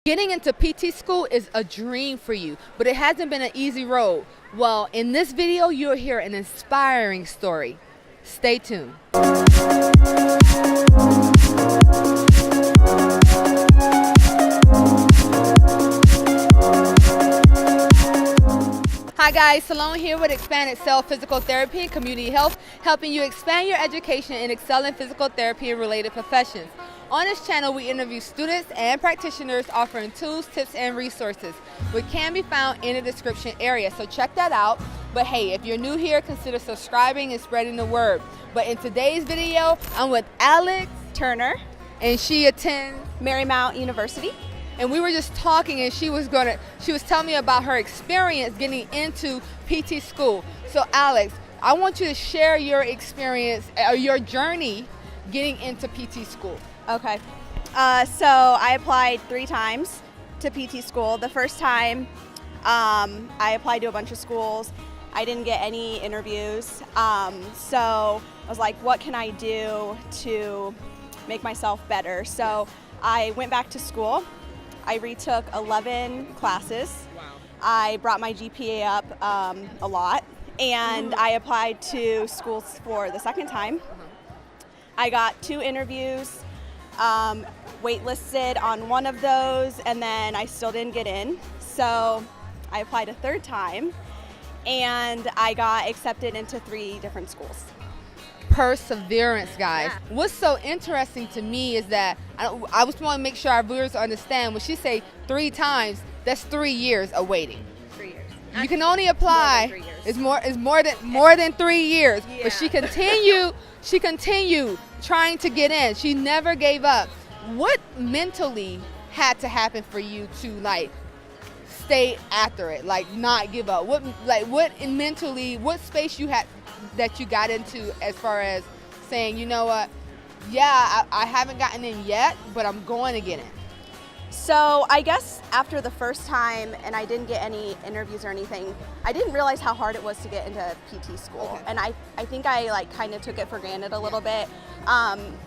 Getting into PT school is a dream for you, but it hasn't been an easy road. Well, in this video, you'll hear an inspiring story. Stay tuned. Hi guys, Salone here with Expand Excel Physical Therapy and Community Health, helping you expand your education and excel in physical therapy and related professions. On this channel, we interview students and practitioners offering tools, tips, and resources, which can be found in the description area, so check that out. But hey, if you're new here, consider subscribing and spreading the word. But in today's video, I'm with Alex Turner, and she attends Marymount University. And we were just talking, and she was telling me about her experience getting into PT school. So Alex, I want you to share your experience or your journey getting into PT school. Okay. So I applied 3 times to PT school. The first time I applied to a bunch of schools. I didn't get any interviews. So I was like, what can I do to make myself better? So I went back to school. I retook 11 classes. Wow. I brought my GPA up a lot, and I applied to schools for the second time. I got 2 interviews, waitlisted on one of those, and then I still didn't get in. So I applied a 3rd time, and I got accepted into 3 different schools. Perseverance, guys. Yeah. What's so interesting to me is that I just want to make sure our viewers understand when she say 3 times, that's 3 years of waiting. 3 years. You can only apply. More than 3 years. It's more than 3 years. Yeah. But she continued trying to get in. She never gave up. What mentally had to happen for you to stay after it, not give up? What space you had that you got into as far as saying, you know what, yeah, I haven't gotten in yet, but I'm going to get in? So I guess after the first time and I didn't get any interviews or anything, I didn't realize how hard it was to get into PT school. Okay. And I think I kind of took it for granted a little bit.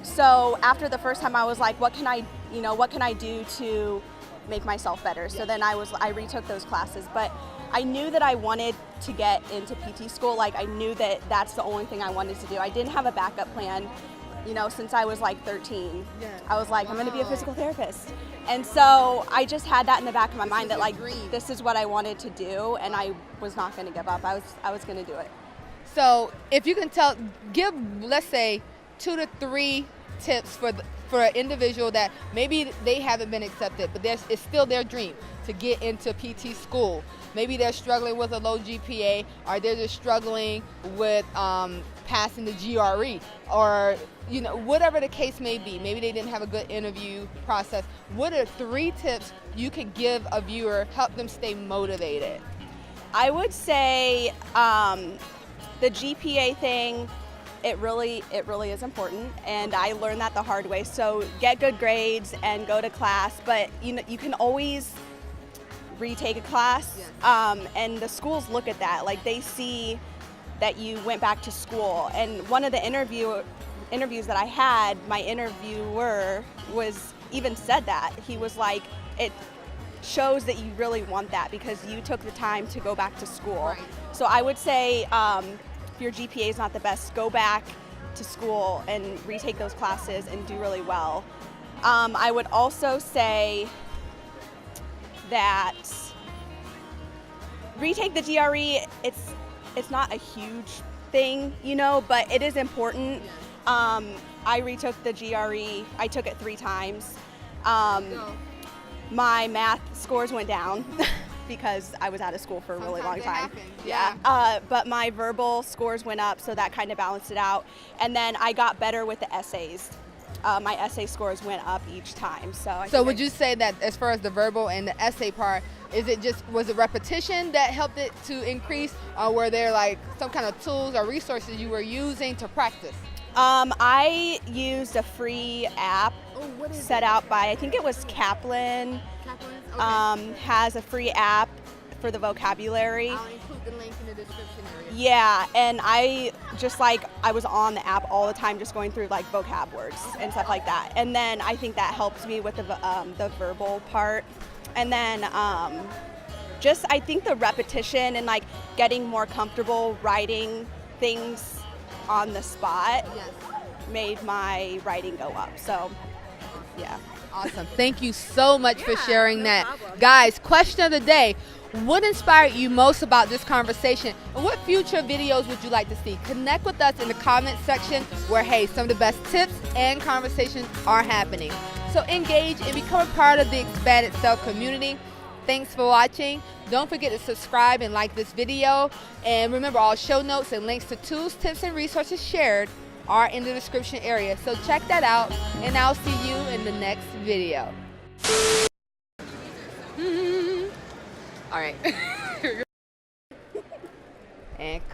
So after the first time I was like, what can I do to make myself better? So then I retook those classes, but I knew that I wanted to get into PT school. I knew that that's the only thing I wanted to do. I didn't have a backup plan, since I was 13. Yeah. I was like, I'm gonna be a physical therapist. And so I just had that in the back of my mind that this is what I wanted to do, and I was not gonna give up. I was gonna do it. So if you can give, let's say, 2 to 3 tips for an individual that maybe they haven't been accepted, but it's still their dream to get into PT school. Maybe they're struggling with a low GPA, or they're just struggling with passing the GRE, or whatever the case may be. Maybe they didn't have a good interview process. What are 3 tips you could give a viewer, help them stay motivated? I would say the GPA thing, it really is important, and I learned that the hard way. So get good grades and go to class, but you can always retake a class. Yes. And the schools look at that, they see that you went back to school. And one of the interviews that I had, my interviewer even said that. He was like, it shows that you really want that because you took the time to go back to school. Right. So I would say if your GPA is not the best, go back to school and retake those classes and do really well. I would also say that retake the GRE. It's not a huge thing, but it is important. I retook the GRE. I took it 3 times. My math scores went down because I was out of school for a really long time. Yeah. But my verbal scores went up, so that kind of balanced it out. And then I got better with the essays. My essay scores went up each time. So would you say that as far as the verbal and the essay part, was it repetition that helped it to increase, or were there some kind of tools or resources you were using to practice? I used a free app set out by, I think it was Kaplan. Kaplan? Okay. Has a free app for the vocabulary. I'll include the link in the description area. Yeah, and I just like, I was on the app all the time just going through like vocab words and stuff like that. And then I think that helps me with the verbal part. And then just I think the repetition and like getting more comfortable writing things on the spot made my writing go up. So yeah. Awesome. Thank you so much for sharing that. problem. Guys, question of the day. What inspired you most about this conversation? And what future videos would you like to see? Connect with us in the comment section where, hey, some of the best tips and conversations are happening. So engage and become a part of the Expand Excel community. Thanks for watching. Don't forget to subscribe and like this video. And remember, all show notes and links to tools, tips, and resources shared are in the description area. So check that out, and I'll see you in the next video. All right. And